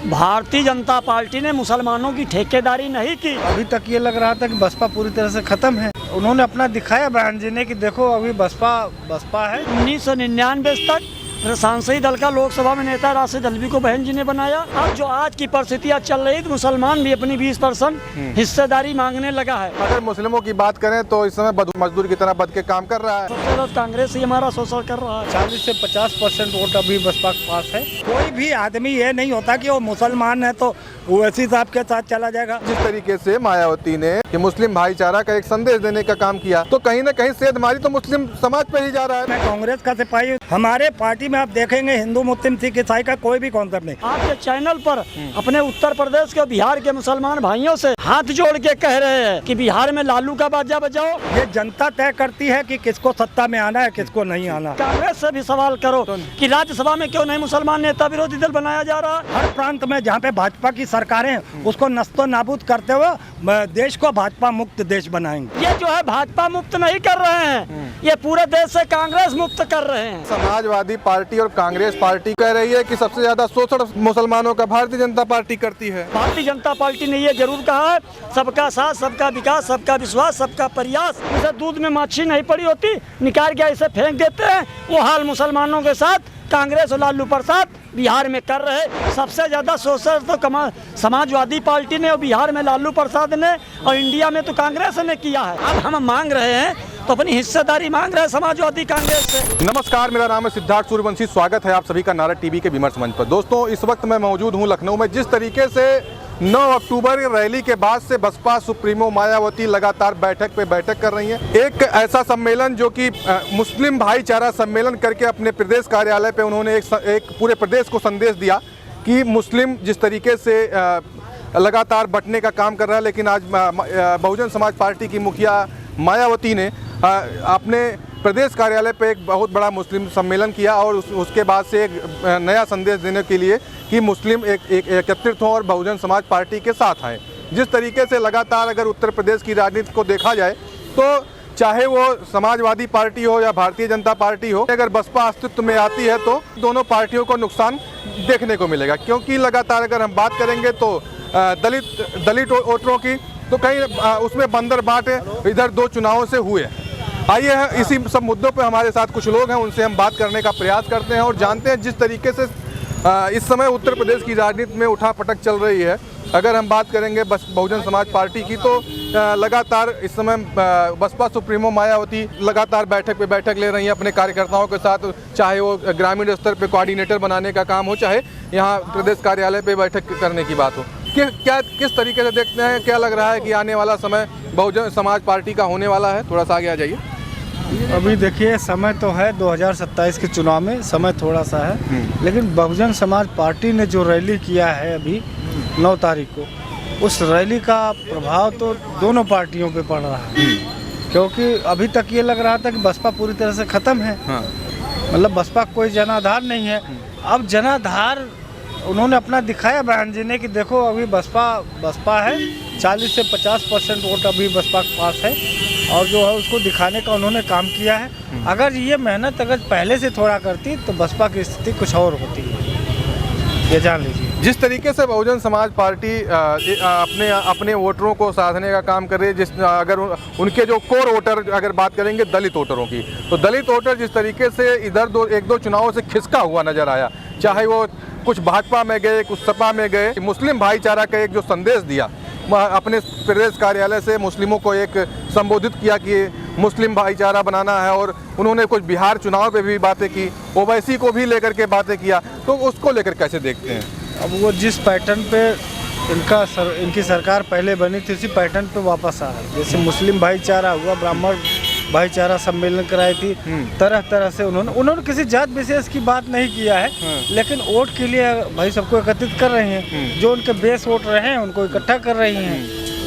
Bharatiya Janata party ने मुसलमानों की ठेकेदारी नहीं की। अभी तक ये लग रहा था कि बसपा पूरी तरह से खत्म है। उन्होंने अपना दिखाया बयान जी ने कि देखो अभी बसपा है। 1999 तक सांसदीय दल का लोकसभा में नेता राशिद अल्वी को बहन जी ने बनाया। अब जो आज की परिस्थितियाँ चल रही तो मुसलमान भी अपनी 20% हिस्सेदारी मांगने लगा है। अगर मुस्लिमों की बात करें तो इस समय मजदूर की तरह बद के काम कर रहा है। सबसे ज्यादा कांग्रेस ही हमारा शोषण कर रहा है। 40 से 50% वोट अभी बसपा के पास है। कोई भी आदमी ये नहीं होता कि वो मुसलमान है तो ओवैसी साहब के साथ चला जाएगा। जिस तरीके से मायावती ने कि मुस्लिम भाईचारा का एक संदेश देने का काम किया तो कहीं न कहीं सेधमारी तो मुस्लिम समाज पे ही जा रहा है। मैं कांग्रेस का सिपाही हूँ। हमारे पार्टी में आप देखेंगे हिंदू मुस्लिम सिख ईसाई का कोई भी कॉन्सेप्ट नहीं। आपके चैनल पर अपने उत्तर प्रदेश के बिहार के मुसलमान भाइयों से हाथ जोड़ के कह रहे हैं कि बिहार में लालू का बाजा बजाओ। ये जनता तय करती है कि किसको सत्ता में आना है किसको नहीं आना। कांग्रेस से भी सवाल करो कि राज्यसभा में क्यों नहीं मुसलमान नेता विरोधी दल बनाया जा रहा है। हर प्रांत में जहाँ पे भाजपा की सरकारें हैं उसको नस्तो नाबूद करते हुए देश को भाजपा मुक्त देश बनाएंगे। ये जो है भाजपा मुक्त नहीं कर रहे हैं, ये पूरे देश से कांग्रेस मुक्त कर रहे हैं। समाजवादी पार्टी और कांग्रेस पार्टी कह रही है कि सबसे ज्यादा शोषण मुसलमानों का भारतीय जनता पार्टी करती है। भारतीय जनता पार्टी ने ये जरूर कहा है सबका साथ सबका विकास सबका विश्वास सबका प्रयास। जैसे दूध में माछी नहीं पड़ी होती निकाल के ऐसे फेंक देते हैं, वो हाल मुसलमानों के साथ कांग्रेस और लालू प्रसाद बिहार में कर रहे। सबसे ज्यादा शोषण तो समाजवादी पार्टी ने और बिहार में लालू प्रसाद ने और इंडिया में तो कांग्रेस ने किया है। अब हम मांग रहे हैं तो अपनी हिस्सेदारी मांग रहे हैं समाजवादी कांग्रेस से। नमस्कार, मेरा नाम है सिद्धार्थ सूर्यवंशी। स्वागत है आप सभी का नारद टीवी के विमर्श मंच पर। दोस्तों, इस वक्त मैं मौजूद हूं लखनऊ में। जिस तरीके से 9 अक्टूबर रैली के बाद से बसपा सुप्रीमो मायावती लगातार बैठक पे बैठक कर रही हैं। एक ऐसा सम्मेलन जो कि मुस्लिम भाईचारा सम्मेलन करके अपने प्रदेश कार्यालय पे उन्होंने एक पूरे प्रदेश को संदेश दिया कि मुस्लिम जिस तरीके से लगातार बंटने का काम कर रहा है, लेकिन आज बहुजन समाज पार्टी की मुखिया मायावती ने अपने प्रदेश कार्यालय पे एक बहुत बड़ा मुस्लिम सम्मेलन किया और उसके बाद से एक नया संदेश देने के लिए कि मुस्लिम एक एकत्रित हों और बहुजन समाज पार्टी के साथ आएँ। जिस तरीके से लगातार अगर उत्तर प्रदेश की राजनीति को देखा जाए तो चाहे वो समाजवादी पार्टी हो या भारतीय जनता पार्टी हो, अगर बसपा अस्तित्व में आती है तो दोनों पार्टियों को नुकसान देखने को मिलेगा। क्योंकि लगातार अगर हम बात करेंगे तो दलित वोटरों की तो कहीं उसमें बंदर बांटे इधर 2 चुनावों से हुए। आइए इसी सब मुद्दों पे हमारे साथ कुछ लोग हैं, उनसे हम बात करने का प्रयास करते हैं और जानते हैं जिस तरीके से इस समय उत्तर प्रदेश की राजनीति में उठापटक चल रही है। अगर हम बात करेंगे बस बहुजन समाज पार्टी की तो लगातार इस समय बसपा सुप्रीमो मायावती लगातार बैठक पे बैठक ले रही हैं अपने कार्यकर्ताओं के साथ, चाहे वो ग्रामीण स्तर पे कोऑर्डिनेटर बनाने का काम हो, चाहे यहाँ प्रदेश कार्यालय पे बैठक करने की बात हो। किस तरीके से देखते हैं, क्या लग रहा है कि आने वाला समय बहुजन समाज पार्टी का होने वाला है? थोड़ा सा आगे आ जाइए। अभी देखिए समय तो है 2027 के चुनाव में समय थोड़ा सा है, लेकिन बहुजन समाज पार्टी ने जो रैली किया है अभी 9 तारीख को, उस रैली का प्रभाव तो दोनों पार्टियों पे पड़ रहा है। क्योंकि अभी तक ये लग रहा था कि बसपा पूरी तरह से ख़त्म है। मतलब बसपा कोई जनाधार नहीं है। अब जनाधार उन्होंने अपना दिखाया बयान जी ने कि देखो अभी बसपा है। 40 से 50% वोट अभी बसपा के पास है और जो है उसको दिखाने का उन्होंने काम किया है। अगर ये मेहनत अगर पहले से थोड़ा करती तो बसपा की स्थिति कुछ और होती है, ये जान लीजिए। जिस तरीके से बहुजन समाज पार्टी अपने वोटरों को साधने का काम कर रही है, अगर उनके जो कोर वोटर अगर बात करेंगे दलित वोटरों की, तो दलित वोटर जिस तरीके से इधर एक दो चुनावों से खिसका हुआ नजर आया, चाहे वो कुछ भाजपा में गए कुछ सपा में गए। मुस्लिम भाईचारा का एक जो संदेश दिया अपने प्रदेश कार्यालय से, मुस्लिमों को एक संबोधित किया कि मुस्लिम भाईचारा बनाना है और उन्होंने कुछ बिहार चुनाव पे भी बातें की, ओवैसी को भी लेकर के बातें किया, तो उसको लेकर कैसे देखते हैं? अब वो जिस पैटर्न पे इनकी सरकार पहले बनी थी उसी पैटर्न पे वापस आ रहा है। जैसे मुस्लिम भाईचारा हुआ, ब्राह्मण भाईचारा सम्मेलन कराई थी, तरह तरह से उन्होंने किसी जात विशेष की बात नहीं किया है, लेकिन वोट के लिए भाई सबको एकत्रित कर रहे हैं। जो उनके बेस वोट रहे हैं उनको इकट्ठा कर रही हैं।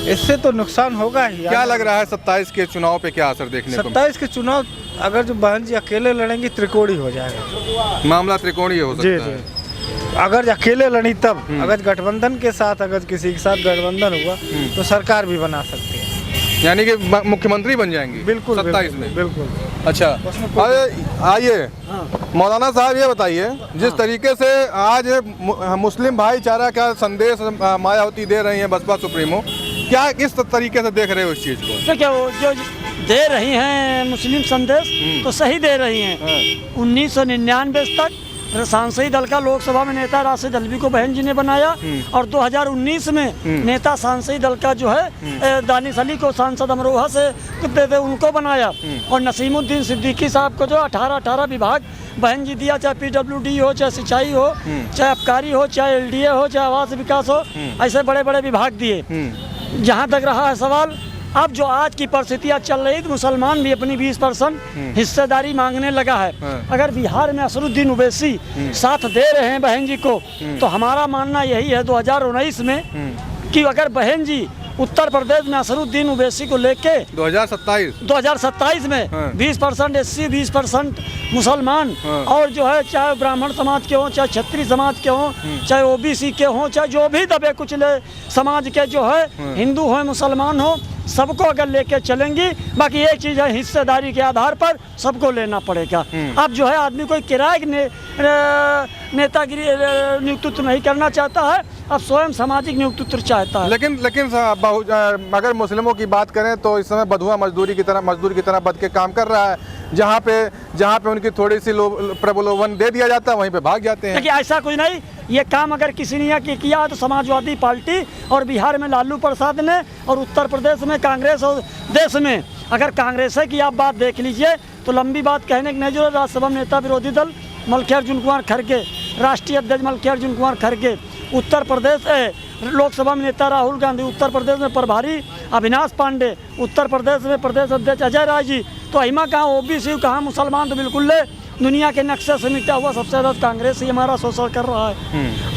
इससे तो नुकसान होगा ही। क्या लग रहा है 27 के चुनाव पे क्या असर देखने को? 27 के चुनाव अगर जो बहन जी अकेले लड़ेंगी त्रिकोणी हो जाएगा, मामला त्रिकोणीय हो सकता है। अगर अकेले लड़ी तब, अगर गठबंधन के साथ अगर किसी के साथ गठबंधन हुआ तो सरकार भी बना सकती है, यानी कि मुख्यमंत्री बन जाएंगी। बिल्कुल 27 में। बिल्कुल। अच्छा, अरे आइए मौलाना साहब, ये बताइए जिस तरीके से आज मुस्लिम भाईचारा का संदेश मायावती दे रही हैं बसपा सुप्रीमो, क्या किस तरीके से देख रहे हो इस चीज़ को? देखिए वो जो दे रही हैं मुस्लिम संदेश तो सही दे रही हैं। 1999 तक सांसदीय दल का लोकसभा में नेता राशिद अल्वी को बहन जी ने बनाया और 2019 में नेता सांसदीय दल का जो है दानिश अली को सांसद अमरोहा से उनको बनाया और नसीमुद्दीन सिद्दीकी साहब को जो 18 विभाग बहन जी दिया, चाहे PWD हो, चाहे सिंचाई हो, चाहे आबकारी हो, चाहे LDA हो, चाहे आवास विकास हो, ऐसे बड़े बड़े विभाग दिए। जहाँ तक रहा है सवाल, अब जो आज की परिस्थितियाँ चल रही तो मुसलमान भी अपनी 20% हिस्सेदारी मांगने लगा है। अगर बिहार में असरुद्दीन ओवैसी साथ दे रहे हैं बहन जी को तो हमारा मानना यही है 2019 में कि अगर बहन जी उत्तर प्रदेश में असरुद्दीन ओवैसी को लेके 2027 में 20% SC, 20% मुसलमान और जो है चाहे ब्राह्मण समाज के हों, चाहे क्षत्रिय समाज के हों, चाहे OBC के हों, चाहे जो भी दबे कुचले समाज के जो है हिंदू हो मुसलमान हो, सबको अगर लेके चलेंगी। बाकी एक चीज़ है, हिस्सेदारी के आधार पर सबको लेना पड़ेगा। अब जो है आदमी कोई किराए की नेतागिरी नेतृत्व नहीं करना चाहता है, अब स्वयं सामाजिक नेतृत्व चाहता है। लेकिन अगर मुस्लिमों की बात करें तो इस समय बधुआ मजदूर की तरह बद के काम कर रहा है। जहाँ पे उनकी थोड़ी सी प्रलोभन दे दिया जाता है वहीं पे भाग जाते हैं। देखिए ऐसा कुछ नहीं, ये काम अगर किसी ने किया तो समाजवादी पार्टी और बिहार में लालू प्रसाद ने और उत्तर प्रदेश में कांग्रेस और देश में अगर कांग्रेस की आप बात देख लीजिए तो लंबी बात कहने की नहीं जरूरत। राज्यसभा में नेता विरोधी दल मल्लिकार्जुन कुमार खड़गे, राष्ट्रीय अध्यक्ष मल्लिकार्जुन कुमार खड़गे, उत्तर प्रदेश लोकसभा में नेता राहुल गांधी, उत्तर प्रदेश में प्रभारी अविनाश पांडे, उत्तर प्रदेश में प्रदेश अध्यक्ष अजय राय जी, तो अहिमा कहाँ OBC कहाँ मुसलमान, तो बिल्कुल दुनिया के नक्शे से मिटा हुआ सबसे ज़्यादा कांग्रेस ही हमारा शोषण कर रहा है।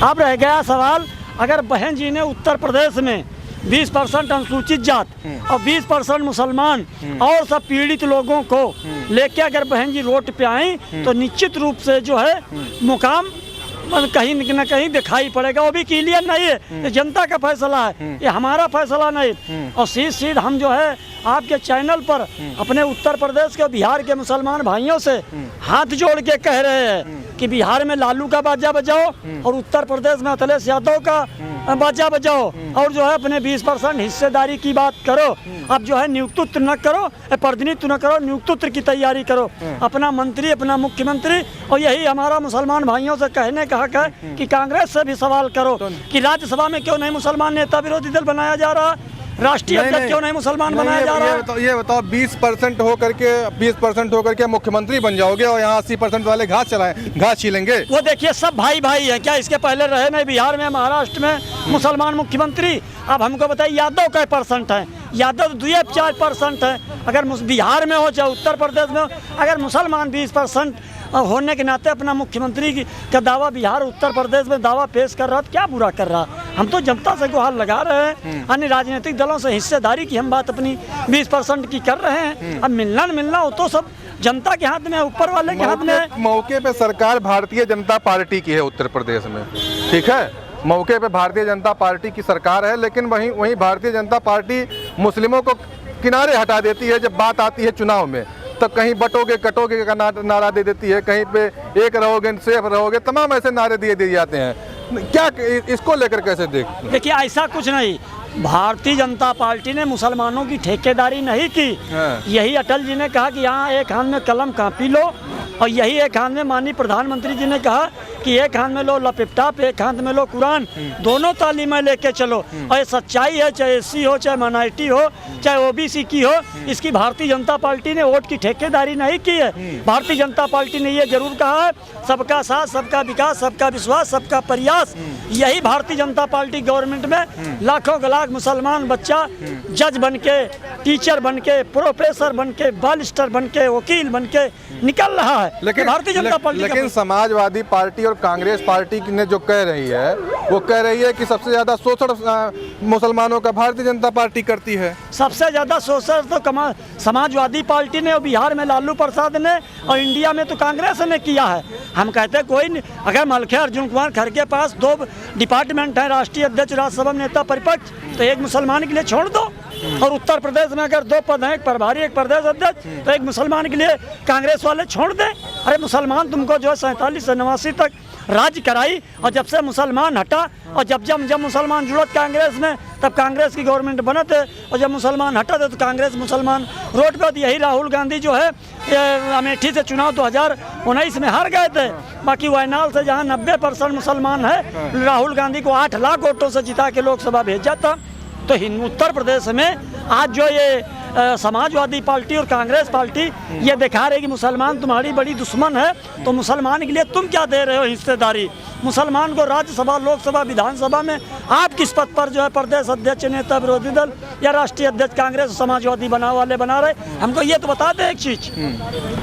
अब रह गया सवाल, अगर बहन जी ने उत्तर प्रदेश में 20% अनुसूचित जात और 20% मुसलमान और सब पीड़ित लोगों को लेके अगर बहन जी रोड पे आई तो निश्चित रूप से जो है मुकाम कहीं न कहीं दिखाई पड़ेगा। वो भी क्लियर नहीं है, ये जनता का फैसला है, ये हमारा फैसला नहीं। और सीध हम जो है आपके चैनल पर अपने उत्तर प्रदेश के बिहार के मुसलमान भाइयों से हाथ जोड़ के कह रहे हैं कि बिहार में लालू का बाजा बजाओ और उत्तर प्रदेश में अखिलेश यादव का बाजा बजाओ और जो है अपने 20% हिस्सेदारी की बात करो। अब जो है नियुक्तित्व न करो, प्रतिनिधित्व न करो, नियुक्तित्व की तैयारी करो, अपना मंत्री, अपना मुख्यमंत्री। और यही हमारा मुसलमान भाइयों से कहने का हक है कि कांग्रेस से भी सवाल करो कि राज्यसभा में क्यों नहीं मुसलमान नेता विरोधी दल बनाया जा रहा, राष्ट्रीय अध्यक्ष क्यों नहीं मुसलमान बनाया जा रहा है। ये बताओ 20% होकर के मुख्यमंत्री बन जाओगे और यहाँ 80% वाले घास छीलेंगे। वो देखिए सब भाई भाई है क्या, इसके पहले रहे नहीं बिहार में, महाराष्ट्र में मुसलमान मुख्यमंत्री। अब हमको बताइए यादव का % है, यादव 2-4% है। अगर बिहार में हो चाहे उत्तर प्रदेश में हो, अगर मुसलमान 20% होने के नाते अपना मुख्यमंत्री का दावा बिहार उत्तर प्रदेश में दावा पेश कर रहा, तो क्या बुरा कर रहा। हम तो जनता से गुहार लगा रहे हैं, अन्य राजनीतिक दलों से हिस्सेदारी की हम बात अपनी 20% की कर रहे हैं। अब मिलना न मिलना वो तो सब जनता के हाथ में है, ऊपर वाले के हाथ में है। मौके पे सरकार भारतीय जनता पार्टी की है उत्तर प्रदेश में, ठीक है, मौके पे भारतीय जनता पार्टी की सरकार है, लेकिन वहीं भारतीय जनता पार्टी मुस्लिमों को किनारे हटा देती है। जब बात आती है चुनाव में तो कहीं बटोगे कटोगे का नारा दे देती है, कहीं पे एक रहोगे सेफ रहोगे, तमाम ऐसे नारे दिए जाते हैं। क्या इसको लेकर कैसे देखिए? ऐसा कुछ नहीं, भारतीय जनता पार्टी ने मुसलमानों की ठेकेदारी नहीं की। यही अटल जी ने कहा कि यहाँ एक हाथ में कलम कापी लो और यही एक हाथ में माननीय प्रधानमंत्री जी ने कहा कि एक हाथ में लो लैपटॉप, एक हाथ में लो कुरान, दोनों तालीमें लेके चलो। और ये सच्चाई है, चाहे SC हो, चाहे माइनॉरिटी हो, चाहे OBC की हो, इसकी भारतीय जनता पार्टी ने वोट की ठेकेदारी नहीं की है। भारतीय जनता पार्टी ने ये जरूर कहा है सबका साथ, सबका विकास, सबका विश्वास, सबका प्रयास। यही भारतीय जनता पार्टी गवर्नमेंट में लाखों के लाख मुसलमान बच्चा जज बन के, टीचर बन के, प्रोफेसर बन के, बैरिस्टर बन के, वकील बन के निकल रहा है। लेकिन भारतीय जनता पार्टी, लेकिन समाजवादी पार्टी और कांग्रेस पार्टी ने जो कह रही है वो कह रही है कि सबसे ज्यादा शोषण मुसलमानों का भारतीय जनता पार्टी करती है। सबसे ज्यादा शोषण तो समाजवादी पार्टी ने और बिहार में लालू प्रसाद ने और इंडिया में तो कांग्रेस ने किया है। हम कहते हैं कोई नहीं, अगर मल्लिकार्जुन कुमार खड़गे के पास 2 डिपार्टमेंट है, राष्ट्रीय अध्यक्ष, राज्यसभा में नेता प्रतिपक्ष, तो एक मुसलमान के लिए छोड़ दो, और उत्तर प्रदेश में अगर 2 पद हैं, एक प्रभारी एक प्रदेश अध्यक्ष, तो एक मुसलमान के लिए कांग्रेस वाले छोड़ दें। अरे मुसलमान तुमको जो है 47 से 89 तक राज्य कराई, और जब से मुसलमान हटा और जब मुसलमान जुड़त कांग्रेस में, तब कांग्रेस की गवर्नमेंट बने थे, और जब मुसलमान हटा थे तो कांग्रेस मुसलमान रोड पर। यही राहुल गांधी जो है अमेठी से चुनाव 2019 में हार गए थे। बाकी वायनाड से जहाँ 90% मुसलमान है, राहुल गांधी को 8 लाख वोटों से जिता के लोकसभा भेजा था। तो उत्तर प्रदेश में आज जो ये समाजवादी पार्टी और कांग्रेस पार्टी ये दिखा रही कि मुसलमान तुम्हारी बड़ी दुश्मन है, तो मुसलमान के लिए तुम क्या दे रहे हो हिस्सेदारी? मुसलमान को राज्यसभा, लोकसभा, विधानसभा में आप किस पद पर जो है प्रदेश अध्यक्ष, नेता विरोधी दल या राष्ट्रीय अध्यक्ष कांग्रेस समाजवादी बना रहे? हमको ये तो बता दें एक चीज।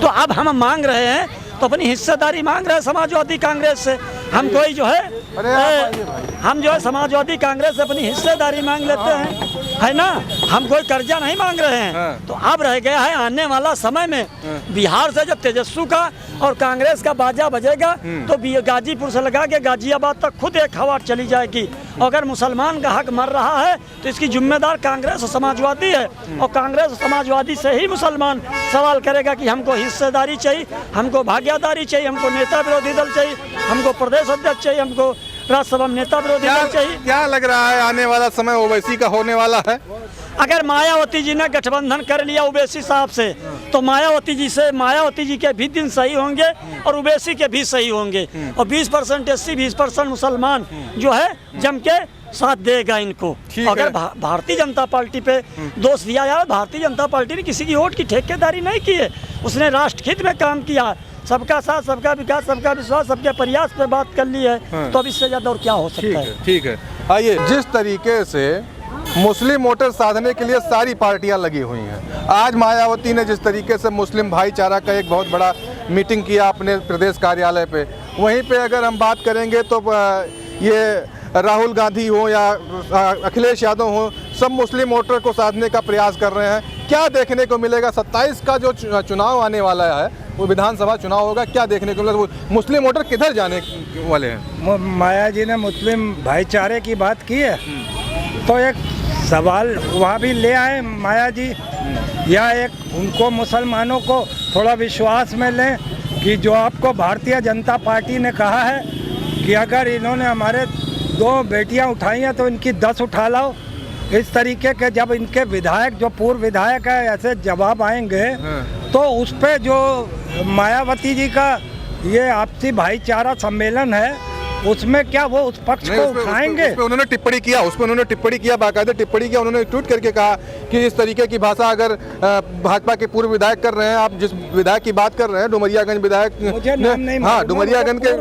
तो अब हम मांग रहे हैं तो अपनी हिस्सेदारी मांग रहे हैं समाजवादी कांग्रेस से। हम कोई जो है हम जो है समाजवादी कांग्रेस से अपनी हिस्सेदारी मांग लेते हैं, है ना। हम कोई कर्जा नहीं मांग रहे हैं। तो अब रह गया है आने वाला समय में बिहार से जब तेजस्वी का और कांग्रेस का बाजा बजेगा तो गाजीपुर से लगा के गाजियाबाद तक खुद एक हवा चली जाएगी। अगर मुसलमान का हक मर रहा है तो इसकी जिम्मेदार कांग्रेस और समाजवादी है, और कांग्रेस और समाजवादी से ही मुसलमान सवाल करेगा कि हमको हिस्सेदारी चाहिए, हमको भागीदारी चाहिए, हमको नेता विरोधी दल चाहिए, हमको प्रदेश अध्यक्ष चाहिए, हमको राज्यसभा में नेता विरोधी दल चाहिए। क्या लग रहा है आने वाला समय ओवैसी का होने वाला है? अगर मायावती जी ने गठबंधन कर लिया ओवैसी साहब से, तो मायावती जी के भी दिन सही होंगे और ओवैसी के भी सही होंगे, और 20% SC 20% मुसलमान जो है जम के साथ देगा इनको। अगर भारतीय जनता पार्टी पे दोष दिया जाए, भारतीय जनता पार्टी ने किसी की वोट की ठेकेदारी नहीं की है, उसने राष्ट्रहित में काम किया। सबका साथ, सबका विकास, सबका विश्वास, सबके प्रयास पे बात कर ली है। तो अब इससे ज्यादा और क्या हो सकता है? ठीक है। आइए, जिस तरीके से मुस्लिम वोटर साधने के लिए सारी पार्टियां लगी हुई हैं, आज मायावती ने जिस तरीके से मुस्लिम भाईचारा का एक बहुत बड़ा मीटिंग किया अपने प्रदेश कार्यालय पे, वहीं पे अगर हम बात करेंगे तो ये राहुल गांधी हो या अखिलेश यादव हो, सब मुस्लिम वोटर को साधने का प्रयास कर रहे हैं। क्या देखने को मिलेगा? 27 का जो चुनाव आने वाला है, वो विधानसभा चुनाव होगा, क्या देखने को मिलेगा? मुस्लिम वोटर किधर जाने वाले हैं? माया जी ने मुस्लिम भाईचारे की बात की है, तो एक सवाल वहाँ भी ले आए माया जी, या एक उनको मुसलमानों को थोड़ा विश्वास में लें कि जो आपको भारतीय जनता पार्टी ने कहा है कि अगर इन्होंने हमारे 2 बेटियां उठाई हैं तो इनकी 10 उठा लाओ। इस तरीके के जब इनके विधायक, जो पूर्व विधायक है, ऐसे जवाब आएंगे तो उस पे जो मायावती जी का ये आपसी भाईचारा सम्मेलन है, उसमें क्या वो उस पक्ष को उठाएंगे? उस पे उन्होंने टिप्पणी किया, बाकायदा टिप्पणी किया। उन्होंने ट्वीट करके कहा कि इस तरीके की भाषा अगर भाजपा के पूर्व विधायक कर रहे हैं, आप जिस विधायक की बात कर रहे हैं, डुमरियागंज विधायक, डुमरियागंज के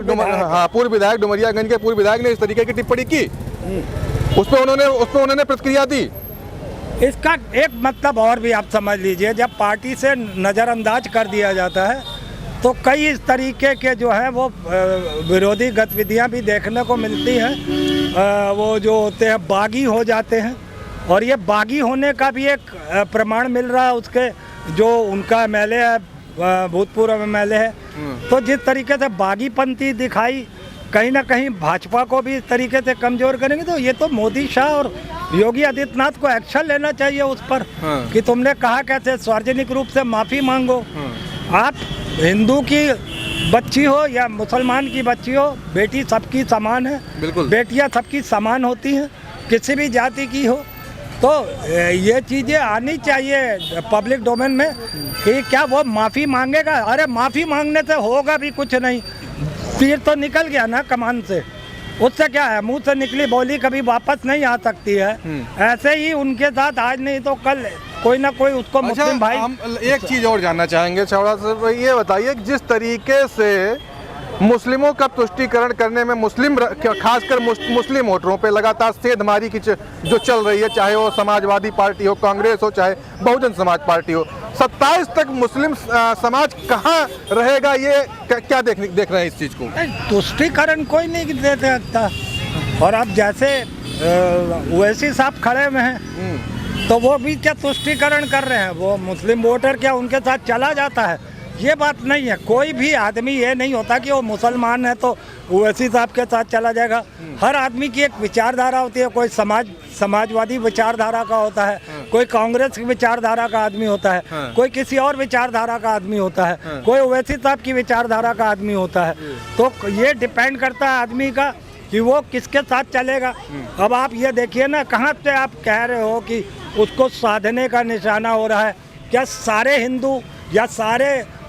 पूर्व विधायक, डुमरियागंज के पूर्व विधायक ने इस तरीके की टिप्पणी की, उस पर उन्होंने प्रतिक्रिया दी। इसका एक मतलब और भी आप समझ लीजिए, जब पार्टी से नज़रअंदाज कर दिया जाता है तो कई इस तरीके के जो है वो विरोधी गतिविधियां भी देखने को मिलती हैं। वो जो होते हैं बागी हो जाते हैं, और ये बागी होने का भी एक प्रमाण मिल रहा है उसके जो उनका MLA है, भूतपूर्व MLA है। तो जिस तरीके से बागीपंथी दिखाई, कहीं ना कहीं भाजपा को भी इस तरीके से कमज़ोर करेंगे। तो ये तो मोदी, शाह और योगी आदित्यनाथ को एक्शन लेना चाहिए उस पर कि तुमने कहा कैसे, सार्वजनिक रूप से माफ़ी मांगो। आप हिंदू की बच्ची हो या मुसलमान की बच्ची हो, बेटी सबकी समान है, बिल्कुल, बेटियां सबकी समान होती हैं, किसी भी जाति की हो। तो ये चीज़ें आनी चाहिए पब्लिक डोमेन में कि क्या वो माफ़ी मांगेगा? अरे माफ़ी मांगने से होगा भी कुछ नहीं, तीर तो निकल गया ना कमान से, उससे क्या है? मुंह से निकली बोली कभी वापस नहीं आ सकती है। ऐसे ही उनके साथ आज नहीं तो कल कोई ना कोई उसको मुस्लिम भाई। हम एक चीज़ और जानना चाहेंगे छावड़ा साहब, ये बताइए जिस तरीके से मुस्लिमों का तुष्टीकरण करने में खासकर मुस्लिम वोटरों पे लगातार सेंधमारी की जो चल रही है, चाहे वो समाजवादी पार्टी हो, कांग्रेस हो, चाहे बहुजन समाज पार्टी हो, 27 तक मुस्लिम समाज कहाँ रहेगा? ये क्या देख रहे हैं इस चीज़ को? तुष्टीकरण कोई नहीं दे सकता। और अब जैसे ओवैसी साहब खड़े हुए हैं तो वो भी क्या तुष्टीकरण कर रहे हैं? वो मुस्लिम वोटर क्या उनके साथ चला जाता है? ये बात नहीं है। कोई भी आदमी ये नहीं होता कि वो मुसलमान है तो ओवैसी साहब के साथ चला जाएगा। हर आदमी की एक विचारधारा होती है। कोई समाजवादी विचारधारा का होता है, कोई कांग्रेस की विचारधारा का आदमी होता है, कोई किसी और विचारधारा का आदमी होता है, कोई ओवैसी साहब की विचारधारा का आदमी होता है। तो ये डिपेंड करता है आदमी का कि वो किसके साथ चलेगा। अब आप ये देखिए ना, कहाँ से आप कह रहे हो कि उसको साधने का निशाना हो रहा है। क्या सारे हिंदू या सारे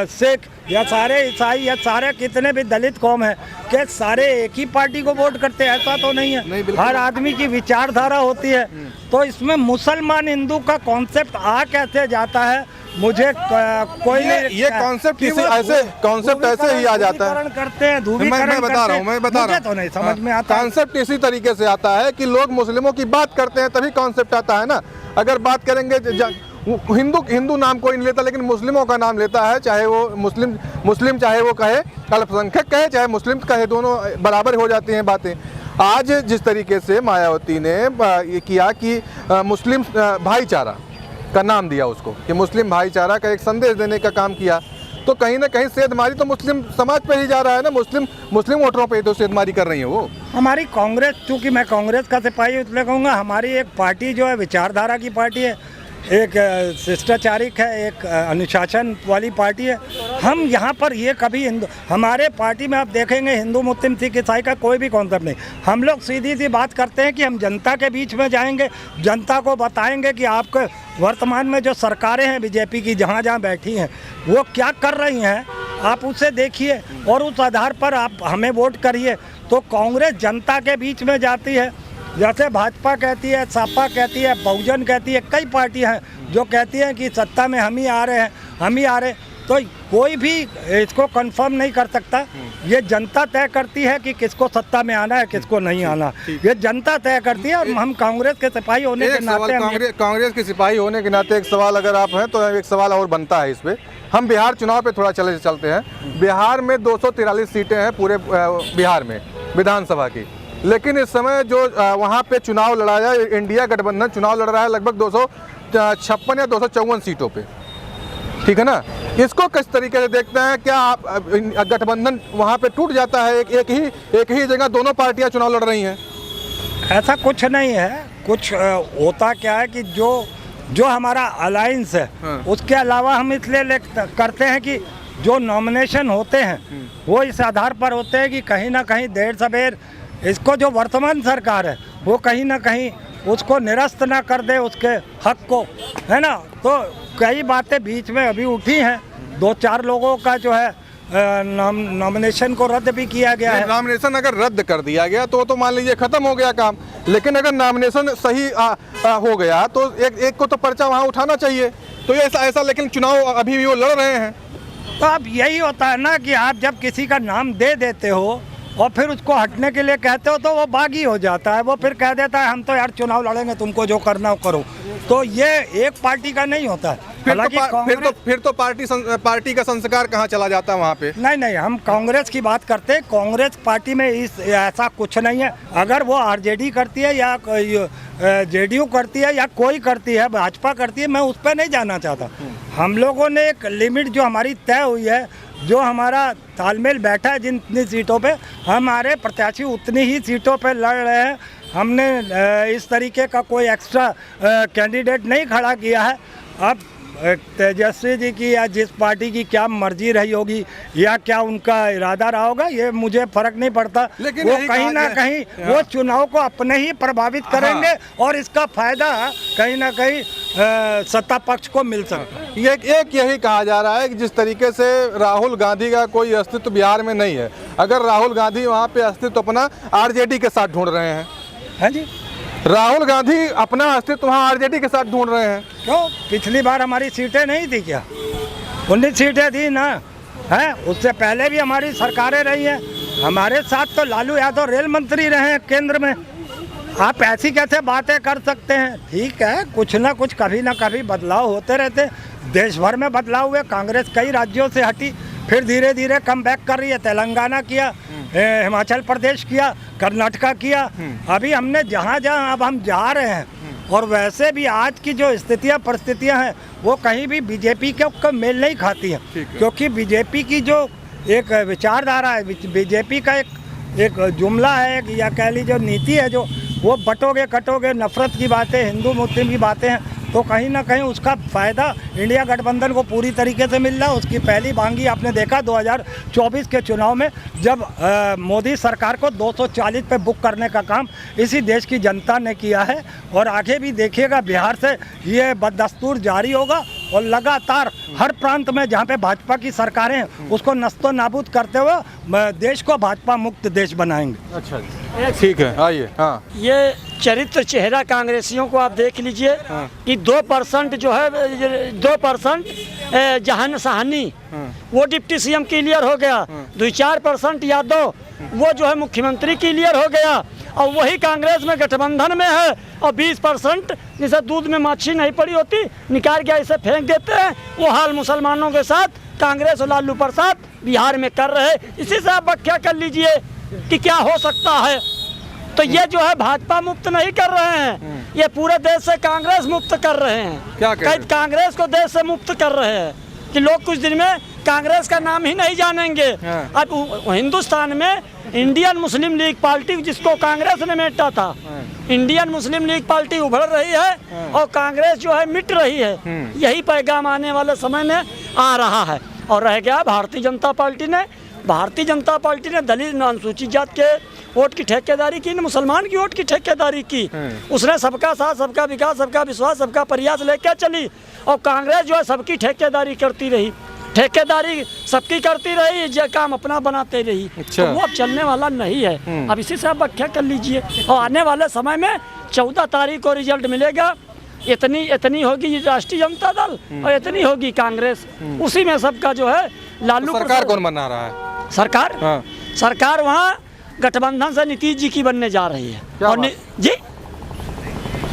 सिख या सारे ईसाई या सारे कितने भी दलित कौम है कि सारे एक ही पार्टी को वोट करते हैं? ऐसा तो नहीं है। हर आदमी की विचारधारा होती है। तो इसमें मुसलमान हिंदू का कॉन्सेप्ट आ कैसे जाता है मुझे कोई नहीं। ये कॉन्सेप्ट ऐसे ही आ जाता है। करते हैं मैं बता रहा हूँ तो नहीं समझ में आता। कॉन्सेप्ट इसी तरीके से आता है कि लोग मुस्लिमों की बात करते हैं तभी कॉन्सेप्ट आता है ना। अगर बात करेंगे हिंदू नाम कोई नहीं लेता, लेकिन मुस्लिमों का नाम लेता है। चाहे वो मुस्लिम चाहे वो कहे अल्पसंख्यक कहे चाहे मुस्लिम कहे, दोनों बराबर हो जाती हैं बातें। आज जिस तरीके से मायावती ने ये किया कि मुस्लिम भाईचारा का नाम दिया उसको, कि मुस्लिम भाईचारा का एक संदेश देने का काम किया, तो कहीं ना कहीं सेधमारी तो मुस्लिम समाज पे ही जा रहा है ना। मुस्लिम वोटरों पे तो सेधमारी कर रही है वो। हमारी कांग्रेस, चूँकि मैं कांग्रेस का सिपाही हूँ इसलिए कहूँगा, हमारी एक पार्टी जो है विचारधारा की पार्टी है, एक शिष्टाचारिक है, एक अनुशासन वाली पार्टी है। हम यहाँ पर ये कभी हमारे पार्टी में आप देखेंगे हिंदू मुस्लिम सिख ईसाई का कोई भी कॉन्सेप्ट नहीं। हम लोग सीधी सी बात करते हैं कि हम जनता के बीच में जाएंगे, जनता को बताएंगे कि आपके वर्तमान में जो सरकारें हैं बीजेपी की जहाँ जहाँ बैठी हैं वो क्या कर रही हैं, आप उसे देखिए और उस आधार पर आप हमें वोट करिए। तो कांग्रेस जनता के बीच में जाती है, जैसे भाजपा कहती है, सपा कहती है, बहुजन कहती है, कई पार्टियां हैं जो कहती हैं कि सत्ता में हम ही आ रहे हैं, हम ही आ रहे। तो कोई भी इसको कंफर्म नहीं कर सकता। ये जनता तय करती है कि किसको सत्ता में आना है, किसको नहीं आना। ये जनता तय करती है। और हम कांग्रेस के सिपाही होने के नाते, कांग्रेस के सिपाही होने के नाते एक सवाल अगर आप हैं तो एक सवाल और बनता है इस पर। हम बिहार चुनाव पे थोड़ा चलते हैं। बिहार में 243 सीटें हैं पूरे बिहार में विधानसभा की, लेकिन इस समय जो वहाँ पे चुनाव लड़ाया, इंडिया गठबंधन चुनाव लड़ रहा है लगभग 256 या 254 सीटों पे, ठीक है ना। इसको किस तरीके से देखते हैं? क्या आप गठबंधन वहाँ पे टूट जाता है? एक ही जगह दोनों पार्टियां चुनाव लड़ रही हैं? ऐसा कुछ नहीं है। कुछ होता क्या है कि जो हमारा अलायंस है, उसके अलावा हम इसलिए करते हैं कि जो नॉमिनेशन होते हैं वो इस आधार पर होते हैं कि कहीं ना कहीं देर सवेर इसको जो वर्तमान सरकार है वो कहीं ना कहीं उसको निरस्त ना कर दे, उसके हक को, है ना। तो कई बातें बीच में अभी उठी हैं। 2-4 लोगों का जो है नॉमिनेशन को रद्द भी किया गया है। नॉमिनेशन अगर रद्द कर दिया गया तो मान लीजिए खत्म हो गया काम। लेकिन अगर नॉमिनेशन सही हो गया तो एक को तो पर्चा वहाँ उठाना चाहिए। तो ये ऐसा लेकिन चुनाव अभी भी वो लड़ रहे हैं। तो अब यही होता है ना कि आप जब किसी का नाम दे देते हो और फिर उसको हटने के लिए कहते हो तो वो बागी हो जाता है। वो फिर कह देता है हम तो यार चुनाव लड़ेंगे, तुमको जो करना हो करो। तो ये एक पार्टी का नहीं होता है। फिर तो पार्टी का संस्कार कहाँ चला जाता है वहाँ पे? नहीं, हम कांग्रेस की बात करते हैं। कांग्रेस पार्टी में ऐसा कुछ नहीं है। अगर वो आरजेडी करती है या जेडीयू करती है या कोई करती है, भाजपा करती है, मैं उस पर नहीं जाना चाहता। हम लोगों ने एक लिमिट जो हमारी तय हुई है, जो हमारा तालमेल बैठा है, जितनी सीटों पे हमारे प्रत्याशी उतनी ही सीटों पे लड़ रहे हैं। हमने इस तरीके का कोई एक्स्ट्रा कैंडिडेट नहीं खड़ा किया है। अब तेजस्वी जी की या जिस पार्टी की क्या मर्जी रही होगी या क्या उनका इरादा रहा होगा, ये मुझे फर्क नहीं पड़ता। लेकिन वो कहीं ना कहीं वो चुनाव को अपने ही प्रभावित करेंगे और इसका फायदा कहीं ना कहीं सत्ता पक्ष को मिल सकता है। एक यही कहा जा रहा है कि जिस तरीके से राहुल गांधी का कोई अस्तित्व बिहार में नहीं है, अगर राहुल गांधी वहाँ पे अस्तित्व अपना आरजेडी के साथ ढूंढ रहे हैं। हाँ जी, राहुल गांधी अपना अस्तित्व वहाँ आरजेडी के साथ ढूंढ रहे हैं। क्यों? पिछली बार हमारी सीटें नहीं थी क्या? 19 सीटें थी ना, हैं? उससे पहले भी हमारी सरकारें रही हैं। हमारे साथ तो लालू यादव रेल मंत्री रहे हैं केंद्र में। आप ऐसी कैसे बातें कर सकते हैं? ठीक है, कुछ ना कुछ कभी ना कभी बदलाव होते रहते। देश भर में बदलाव हुए। कांग्रेस कई राज्यों से हटी, फिर धीरे धीरे कम बैक कर रही है। तेलंगाना किया, हिमाचल प्रदेश किया, कर्नाटका किया। अभी हमने जहाँ जहाँ अब हम जा रहे हैं और वैसे भी आज की जो स्थितियाँ परिस्थितियाँ हैं वो कहीं भी बीजेपी के मेल नहीं खाती हैं, क्योंकि बीजेपी की जो एक विचारधारा है, बीजेपी का एक जुमला है या कह लीजिए नीति है, जो वो बटोगे कटोगे, नफरत की बातें, हिंदू मुस्लिम की बातें हैं, तो कहीं ना कहीं उसका फ़ायदा इंडिया गठबंधन को पूरी तरीके से मिल रहा है। उसकी पहली भांगी आपने देखा 2024 के चुनाव में, जब मोदी सरकार को 240 पे बुक करने का काम इसी देश की जनता ने किया है। और आगे भी देखिएगा बिहार से ये बदस्तूर जारी होगा और लगातार हर प्रांत में जहाँ पे भाजपा की सरकारें हैं उसको नस्तो नाबूद करते हुए देश को भाजपा मुक्त देश बनाएंगे। अच्छा ठीक है, आइए। हाँ, ये चरित्र चेहरा कांग्रेसियों को आप देख लीजिए कि 2% जो है 2% जहान सहानी वो डिप्टी सीएम क्लियर हो गया, 2-4% यादव वो जो है मुख्यमंत्री क्लियर हो गया, और वही कांग्रेस में गठबंधन में है, और 20% जैसे दूध में माछी नहीं पड़ी होती निकाल के ऐसे फेंक देते हैं, वो हाल मुसलमानों के साथ कांग्रेस और लालू प्रसाद बिहार में कर रहे हैं। इसी से आप व्याख्या कर लीजिए कि क्या हो सकता है। तो ये जो है भाजपा मुक्त नहीं कर रहे हैं, ये पूरे देश से कांग्रेस मुक्त कर रहे हैं। क्या कह रहे हैं? कांग्रेस को देश से मुक्त कर रहे हैं कि लोग कुछ दिन में कांग्रेस का नाम ही नहीं जानेंगे। अब हिंदुस्तान में इंडियन मुस्लिम लीग पार्टी, जिसको कांग्रेस ने मेटा था, इंडियन मुस्लिम लीग पार्टी उभर रही है और कांग्रेस जो है मिट रही है। यही पैगाम आने वाले समय में आ रहा है। और रह गया भारतीय जनता पार्टी ने दलित अनुसूचित जात के वोट की ठेकेदारी की, मुसलमान की वोट की ठेकेदारी की। उसने सबका साथ, सबका विकास, सबका विश्वास, सबका प्रयास लेकर चली, और कांग्रेस जो है सबकी ठेकेदारी करती रही, ठेकेदारी सबकी करती रही, ये काम अपना बनाते रही। अच्छा। तो वो अब चलने वाला नहीं है। अब इसी से आप व्याख्या कर लीजिए। और आने वाले समय में 14 तारीख को रिजल्ट मिलेगा। इतनी होगी राष्ट्रीय जनता दल और इतनी होगी कांग्रेस, उसी में सबका जो है लालू सरकार कौन बना रहा है? सरकार हाँ। सरकार वहाँ गठबंधन से नीतीश जी की बनने जा रही है। क्या और बात? जी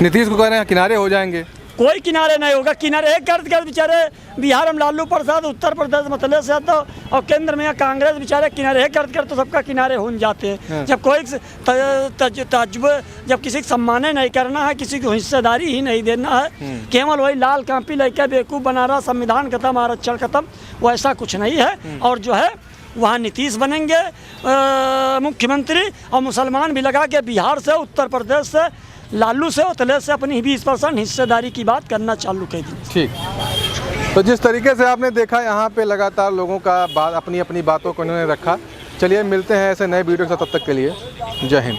नीतीश को कह रहे हैं किनारे हो जाएंगे। कोई किनारे नहीं होगा। किनारे एक कर बेचारे बिहार में लालू प्रसाद, उत्तर प्रदेश अखिलेश यादव, और केंद्र में कांग्रेस बेचारे किनारे कर तो सबका किनारे हो जाते हैं। जब कोई तजुर्बे, जब किसी को सम्मान नहीं करना है, किसी को हिस्सेदारी ही नहीं देना है, केवल वही लाल कांपी लेकर बेवकूफ़ बना रहा, संविधान खत्म, आरक्षण खत्म, वो ऐसा कुछ नहीं है। और जो है वहाँ नीतीश बनेंगे मुख्यमंत्री, और मुसलमान भी लगा के बिहार से, उत्तर प्रदेश से, लालू से, अखिलेश से अपनी 20% हिस्सेदारी की बात करना चालू कर दी। ठीक, तो जिस तरीके से आपने देखा यहाँ पे लगातार लोगों का बात, अपनी अपनी बातों को इन्होंने रखा। चलिए मिलते हैं ऐसे नए वीडियो के साथ, तब तक के लिए जय हिंद।